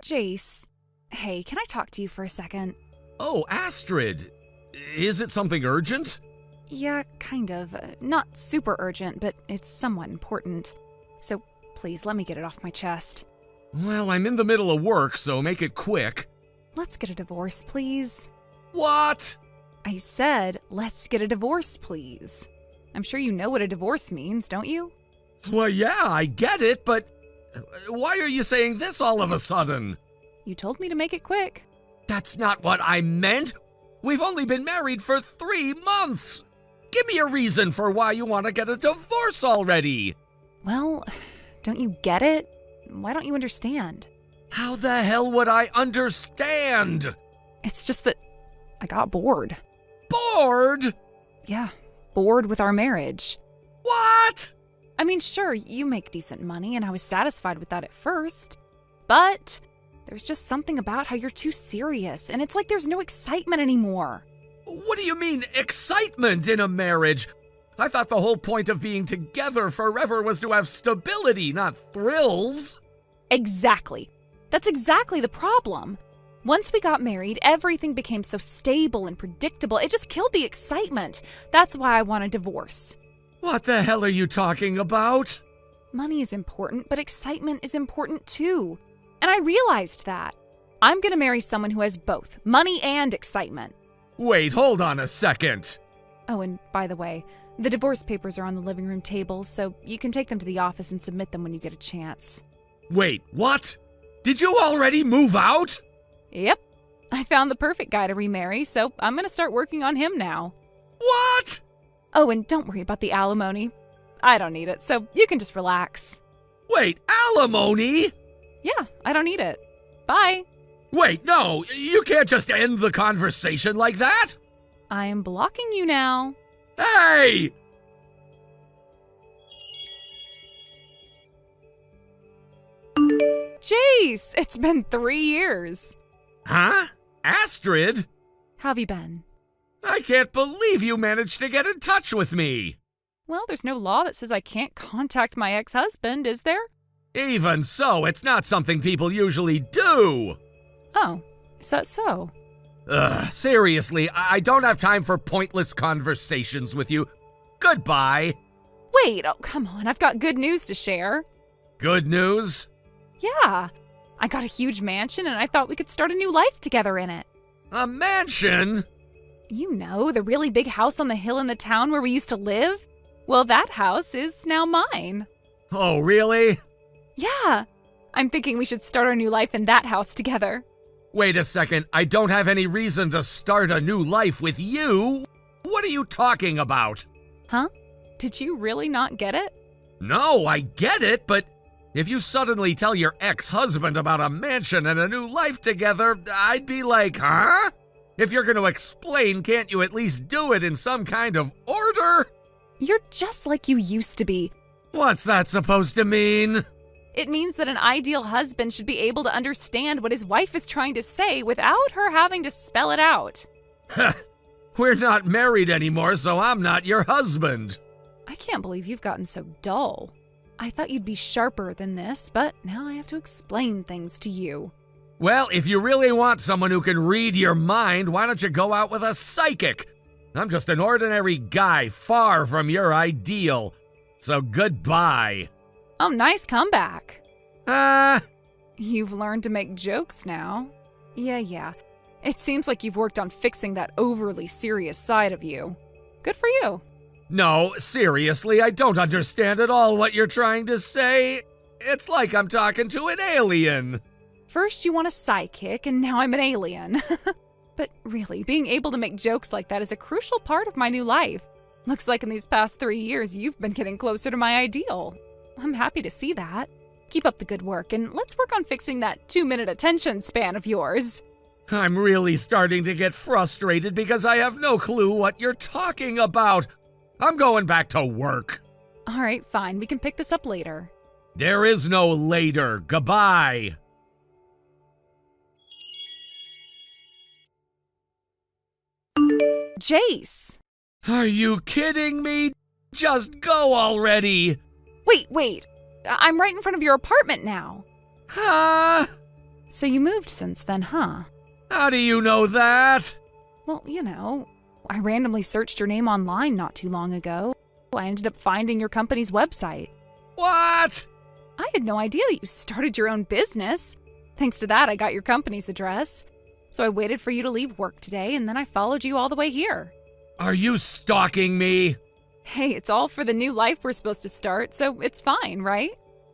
Jace, hey, can I talk to you for a second? Oh, Astrid. Is it something urgent? Yeah, kind of. Not super urgent, but it's somewhat important. So please, let me get it off my chest. Well, I'm in the middle of work, so make it quick. Let's get a divorce, please. What? I said, let's get a divorce, please. I'm sure you know what a divorce means, don't you? Well, yeah, I get it, but why are you saying this all of a sudden? You told me to make it quick. That's not what I meant. We've only been married for 3 months. Give me a reason for why you want to get a divorce already. Well, don't you get it? Why don't you understand? How the hell would I understand? It's just that I got bored. Bored? Yeah, bored with our marriage. What? I mean, sure, you make decent money, and I was satisfied with that at first. But there's just something about how you're too serious, and it's like there's no excitement anymore. What do you mean, excitement in a marriage? I thought the whole point of being together forever was to have stability, not thrills. Exactly. That's exactly the problem. Once we got married, everything became so stable and predictable, it just killed the excitement. That's why I want a divorce. What the hell are you talking about? Money is important, but excitement is important too. And I realized that. I'm gonna marry someone who has both, money and excitement. Wait, hold on a second. Oh, and by the way, the divorce papers are on the living room table, so you can take them to the office and submit them when you get a chance. Wait, what? Did you already move out? Yep. I found the perfect guy to remarry, so I'm gonna start working on him now. What? Oh, and don't worry about the alimony. I don't need it, so you can just relax. Wait, alimony? Yeah, I don't need it. Bye. Wait, no, you can't just end the conversation like that. I am blocking you now. Hey! Jace, it's been 3 years. Huh? Astrid? How have you been? I can't believe you managed to get in touch with me. Well, there's no law that says I can't contact my ex-husband, is there? Even so, it's not something people usually do. Oh, is that so? Ugh, seriously, I don't have time for pointless conversations with you. Goodbye. Wait, oh, come on, I've got good news to share. Good news? Yeah, I got a huge mansion and I thought we could start a new life together in it. A mansion? You know, the really big house on the hill in the town where we used to live? Well, that house is now mine. Oh, really? Yeah, I'm thinking we should start our new life in that house together. Wait a second, I don't have any reason to start a new life with you. What are you talking about? Huh? Did you really not get it? No, I get it, but if you suddenly tell your ex-husband about a mansion and a new life together, I'd be like, huh? If you're going to explain, can't you at least do it in some kind of order? You're just like you used to be. What's that supposed to mean? It means that an ideal husband should be able to understand what his wife is trying to say without her having to spell it out. We're not married anymore, so I'm not your husband. I can't believe you've gotten so dull. I thought you'd be sharper than this, but now I have to explain things to you. Well, if you really want someone who can read your mind, why don't you go out with a psychic? I'm just an ordinary guy, far from your ideal. So goodbye. Oh, nice comeback. Ah. You've learned to make jokes now. Yeah. It seems like you've worked on fixing that overly serious side of you. Good for you. No, seriously, I don't understand at all what you're trying to say. It's like I'm talking to an alien. First you want a sidekick, and now I'm an alien. But really, being able to make jokes like that is a crucial part of my new life. Looks like in these past 3 years, you've been getting closer to my ideal. I'm happy to see that. Keep up the good work, and let's work on fixing that 2-minute attention span of yours. I'm really starting to get frustrated because I have no clue what you're talking about. I'm going back to work. All right, fine. We can pick this up later. There is no later. Goodbye. Jace! Are you kidding me? Just go already. Wait. I'm right in front of your apartment now. Huh? So you moved since then, huh? How do you know that? Well, I randomly searched your name online not too long ago. I ended up finding your company's website. What? I had no idea that you started your own business. Thanks to that, I got your company's address. So I waited for you to leave work today, and then I followed you all the way here. Are you stalking me? Hey, it's all for the new life we're supposed to start, so it's fine, right?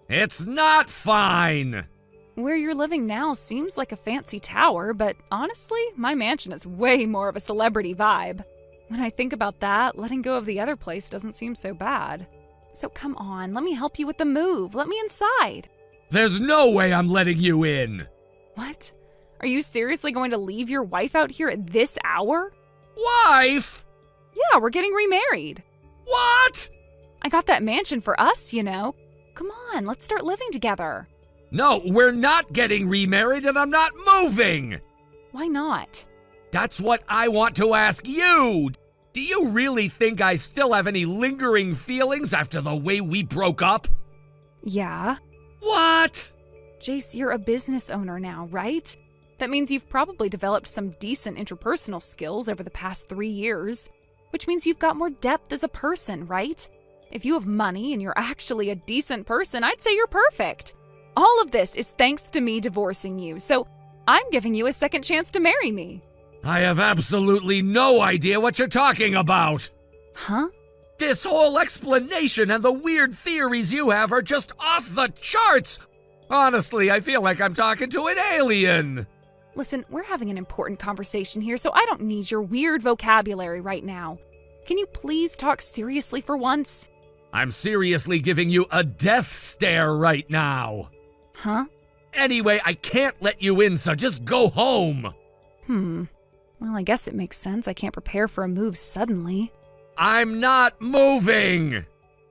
It's not fine! Where you're living now seems like a fancy tower, but honestly, my mansion is way more of a celebrity vibe. When I think about that, letting go of the other place doesn't seem so bad. So come on, let me help you with the move. Let me inside. There's no way I'm letting you in. What? Are you seriously going to leave your wife out here at this hour? Wife? Yeah, we're getting remarried. What? I got that mansion for us, Come on, let's start living together. No, we're not getting remarried and I'm not moving! Why not? That's what I want to ask you! Do you really think I still have any lingering feelings after the way we broke up? Yeah. What? Jace, you're a business owner now, right? That means you've probably developed some decent interpersonal skills over the past 3 years, which means you've got more depth as a person, right? If you have money and you're actually a decent person, I'd say you're perfect. All of this is thanks to me divorcing you, so I'm giving you a second chance to marry me. I have absolutely no idea what you're talking about. Huh? This whole explanation and the weird theories you have are just off the charts. Honestly, I feel like I'm talking to an alien. Listen, we're having an important conversation here, so I don't need your weird vocabulary right now. Can you please talk seriously for once? I'm seriously giving you a death stare right now. Huh? Anyway, I can't let you in, so just go home. Well, I guess it makes sense. I can't prepare for a move suddenly. I'm not moving!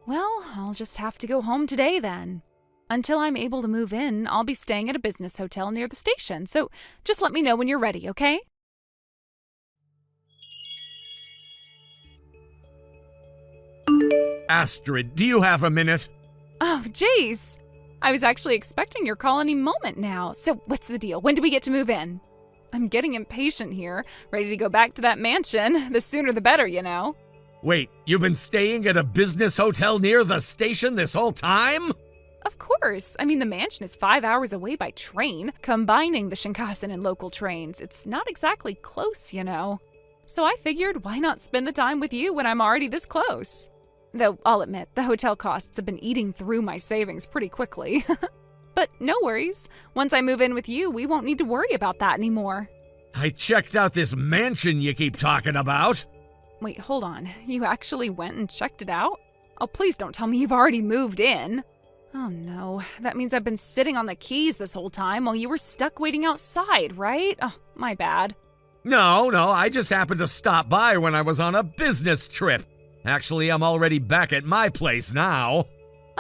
Well, I'll just have to go home today then. Until I'm able to move in, I'll be staying at a business hotel near the station, so just let me know when you're ready, okay? Astrid, do you have a minute? Oh, jeez. I was actually expecting your call any moment now. So what's the deal? When do we get to move in? I'm getting impatient here, ready to go back to that mansion. The sooner the better, Wait, you've been staying at a business hotel near the station this whole time? Of course. I mean, the mansion is 5 hours away by train, combining the Shinkansen and local trains. It's not exactly close, So I figured, why not spend the time with you when I'm already this close? Though, I'll admit, the hotel costs have been eating through my savings pretty quickly. But no worries. Once I move in with you, we won't need to worry about that anymore. I checked out this mansion you keep talking about. Wait, hold on. You actually went and checked it out? Oh, please don't tell me you've already moved in. Oh no, that means I've been sitting on the keys this whole time while you were stuck waiting outside, right? Oh, my bad. No, I just happened to stop by when I was on a business trip. Actually, I'm already back at my place now.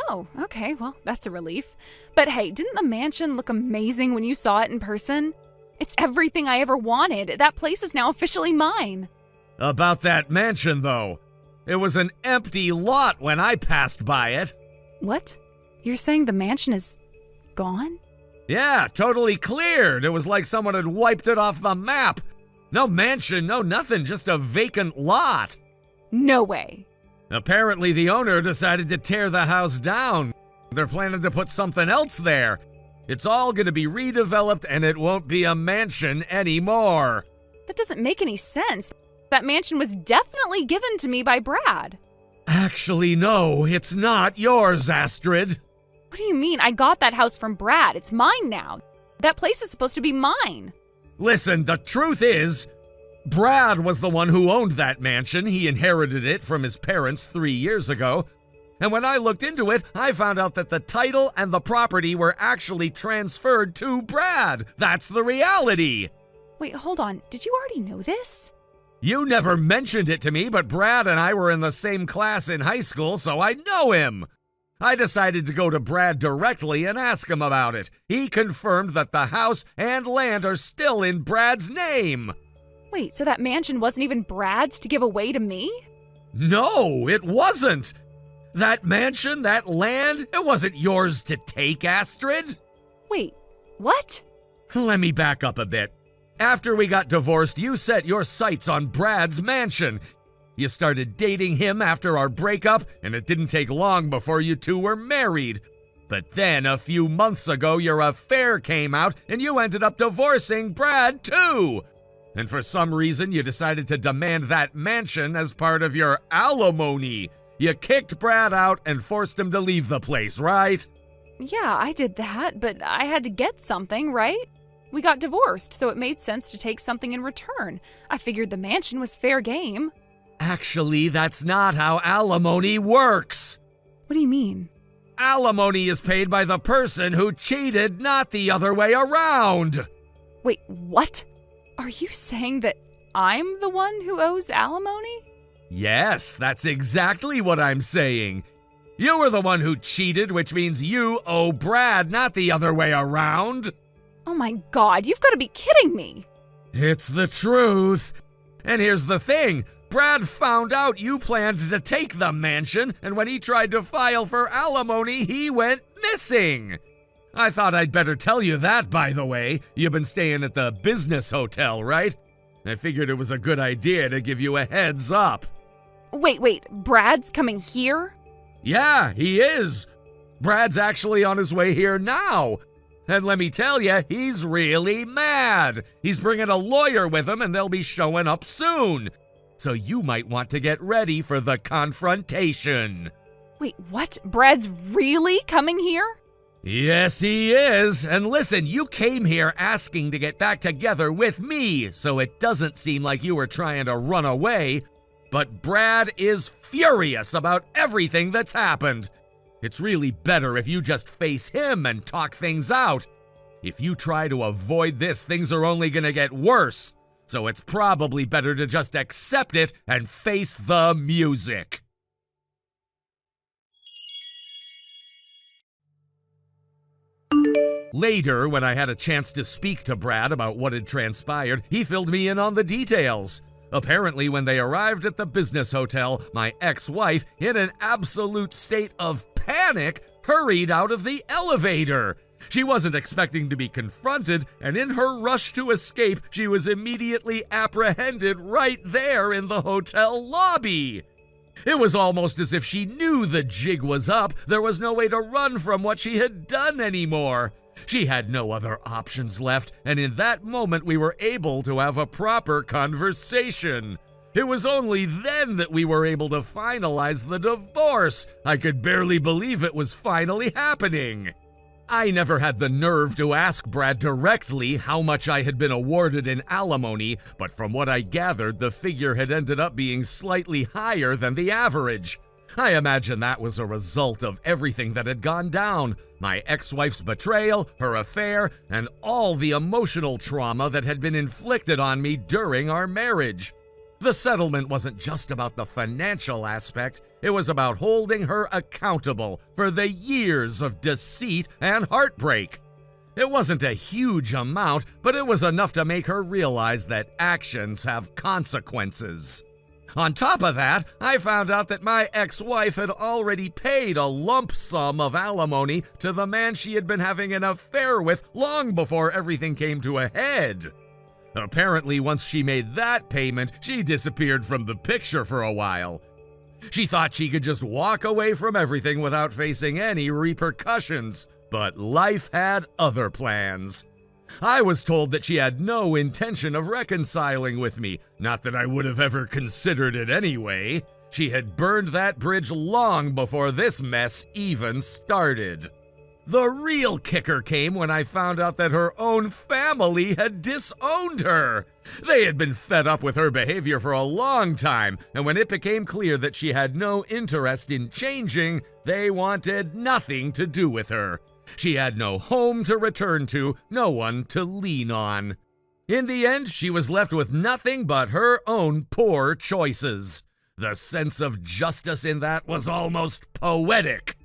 Oh, okay, well, that's a relief. But hey, didn't the mansion look amazing when you saw it in person? It's everything I ever wanted. That place is now officially mine. About that mansion, though. It was an empty lot when I passed by it. What? You're saying the mansion is gone? Yeah, totally cleared. It was like someone had wiped it off the map. No mansion, no nothing, just a vacant lot. No way. Apparently the owner decided to tear the house down. They're planning to put something else there. It's all going to be redeveloped and it won't be a mansion anymore. That doesn't make any sense. That mansion was definitely given to me by Brad. Actually, no, it's not yours, Astrid. What do you mean? I got that house from Brad. It's mine now. That place is supposed to be mine. Listen, the truth is, Brad was the one who owned that mansion. He inherited it from his parents 3 years ago. And when I looked into it, I found out that the title and the property were actually transferred to Brad. That's the reality. Wait, hold on. Did you already know this? You never mentioned it to me, but Brad and I were in the same class in high school, so I know him. I decided to go to Brad directly and ask him about it. He confirmed that the house and land are still in Brad's name. Wait, so that mansion wasn't even Brad's to give away to me? No, it wasn't. That mansion, that land, it wasn't yours to take, Astrid. Wait, what? Let me back up a bit. After we got divorced, you set your sights on Brad's mansion. You started dating him after our breakup, and it didn't take long before you two were married. But then, a few months ago, your affair came out, and you ended up divorcing Brad, too. And for some reason, you decided to demand that mansion as part of your alimony. You kicked Brad out and forced him to leave the place, right? Yeah, I did that, but I had to get something, right? We got divorced, so it made sense to take something in return. I figured the mansion was fair game. Actually, that's not how alimony works. What do you mean? Alimony is paid by the person who cheated, not the other way around. Wait, what? Are you saying that I'm the one who owes alimony? Yes, that's exactly what I'm saying. You were the one who cheated, which means you owe Brad, not the other way around. Oh my God, you've got to be kidding me. It's the truth. And here's the thing. Brad found out you planned to take the mansion, and when he tried to file for alimony, he went missing. I thought I'd better tell you that, by the way. You've been staying at the business hotel, right? I figured it was a good idea to give you a heads up. Wait, Brad's coming here? Yeah, he is. Brad's actually on his way here now. And let me tell you, he's really mad. He's bringing a lawyer with him, and they'll be showing up soon. So you might want to get ready for the confrontation. Wait, what? Brad's really coming here? Yes, he is. And listen, you came here asking to get back together with me, so it doesn't seem like you were trying to run away. But Brad is furious about everything that's happened. It's really better if you just face him and talk things out. If you try to avoid this, things are only going to get worse. So it's probably better to just accept it and face the music. Later, when I had a chance to speak to Brad about what had transpired, he filled me in on the details. Apparently, when they arrived at the business hotel, my ex-wife, in an absolute state of panic, hurried out of the elevator. She wasn't expecting to be confronted, and in her rush to escape, she was immediately apprehended right there in the hotel lobby. It was almost as if she knew the jig was up. There was no way to run from what she had done anymore. She had no other options left, and in that moment we were able to have a proper conversation. It was only then that we were able to finalize the divorce. I could barely believe it was finally happening. I never had the nerve to ask Brad directly how much I had been awarded in alimony, but from what I gathered, the figure had ended up being slightly higher than the average. I imagine that was a result of everything that had gone down. My ex-wife's betrayal, her affair, and all the emotional trauma that had been inflicted on me during our marriage. The settlement wasn't just about the financial aspect, it was about holding her accountable for the years of deceit and heartbreak. It wasn't a huge amount, but it was enough to make her realize that actions have consequences. On top of that, I found out that my ex-wife had already paid a lump sum of alimony to the man she had been having an affair with long before everything came to a head. Apparently, once she made that payment, she disappeared from the picture for a while. She thought she could just walk away from everything without facing any repercussions, but life had other plans. I was told that she had no intention of reconciling with me, not that I would have ever considered it anyway. She had burned that bridge long before this mess even started. The real kicker came when I found out that her own family had disowned her. They had been fed up with her behavior for a long time, and when it became clear that she had no interest in changing, they wanted nothing to do with her. She had no home to return to, no one to lean on. In the end, she was left with nothing but her own poor choices. The sense of justice in that was almost poetic.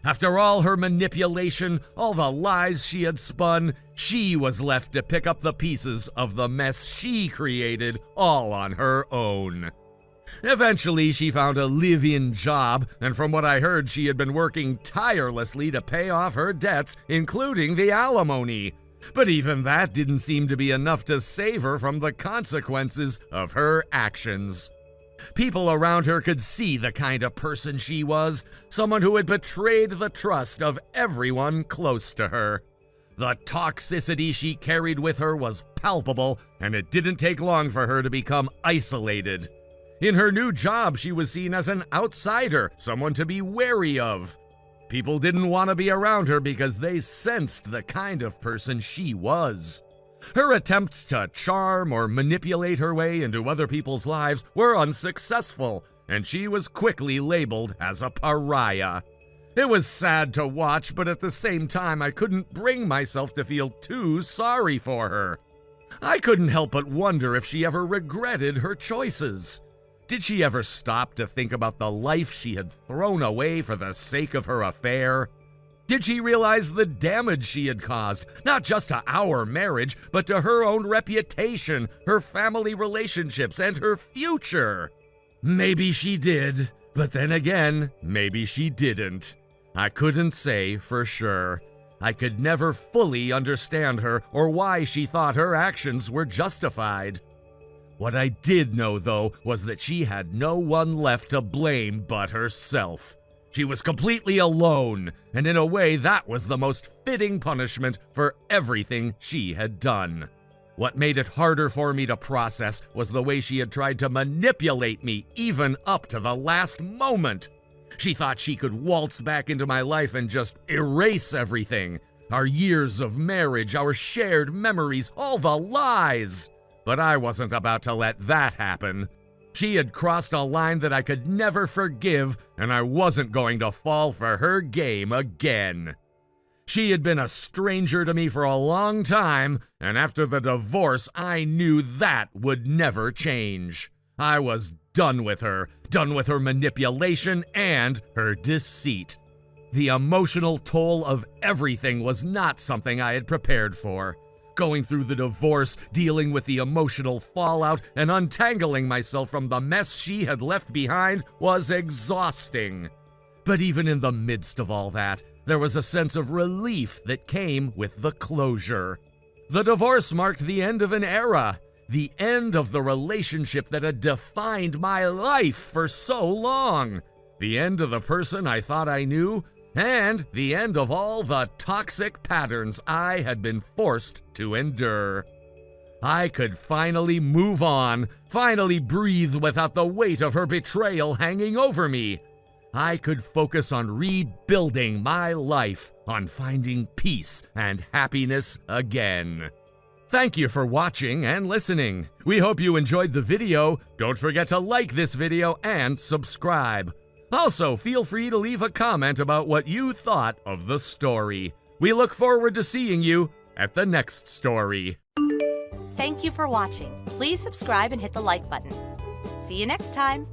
After all her manipulation, all the lies she had spun, she was left to pick up the pieces of the mess she created all on her own. Eventually, she found a live-in job, and from what I heard, she had been working tirelessly to pay off her debts, including the alimony. But even that didn't seem to be enough to save her from the consequences of her actions. People around her could see the kind of person she was, someone who had betrayed the trust of everyone close to her. The toxicity she carried with her was palpable, and it didn't take long for her to become isolated. In her new job, she was seen as an outsider, someone to be wary of. People didn't want to be around her because they sensed the kind of person she was. Her attempts to charm or manipulate her way into other people's lives were unsuccessful, and she was quickly labeled as a pariah. It was sad to watch, but at the same time, I couldn't bring myself to feel too sorry for her. I couldn't help but wonder if she ever regretted her choices. Did she ever stop to think about the life she had thrown away for the sake of her affair? Did she realize the damage she had caused, not just to our marriage, but to her own reputation, her family relationships, and her future? Maybe she did, but then again, maybe she didn't. I couldn't say for sure. I could never fully understand her or why she thought her actions were justified. What I did know, though, was that she had no one left to blame but herself. She was completely alone, and in a way that was the most fitting punishment for everything she had done. What made it harder for me to process was the way she had tried to manipulate me even up to the last moment. She thought she could waltz back into my life and just erase everything. Our years of marriage, our shared memories, all the lies. But I wasn't about to let that happen. She had crossed a line that I could never forgive, and I wasn't going to fall for her game again. She had been a stranger to me for a long time, and after the divorce, I knew that would never change. I was done with her manipulation and her deceit. The emotional toll of everything was not something I had prepared for. Going through the divorce, dealing with the emotional fallout, and untangling myself from the mess she had left behind was exhausting. But even in the midst of all that, there was a sense of relief that came with the closure. The divorce marked the end of an era, the end of the relationship that had defined my life for so long, the end of the person I thought I knew, and the end of all the toxic patterns I had been forced to endure. I could finally move on, finally breathe without the weight of her betrayal hanging over me. I could focus on rebuilding my life, on finding peace and happiness again. Thank you for watching and listening. We hope you enjoyed the video. Don't forget to like this video and subscribe. Also, feel free to leave a comment about what you thought of the story. We look forward to seeing you at the next story. Thank you for watching. Please subscribe and hit the like button. See you next time.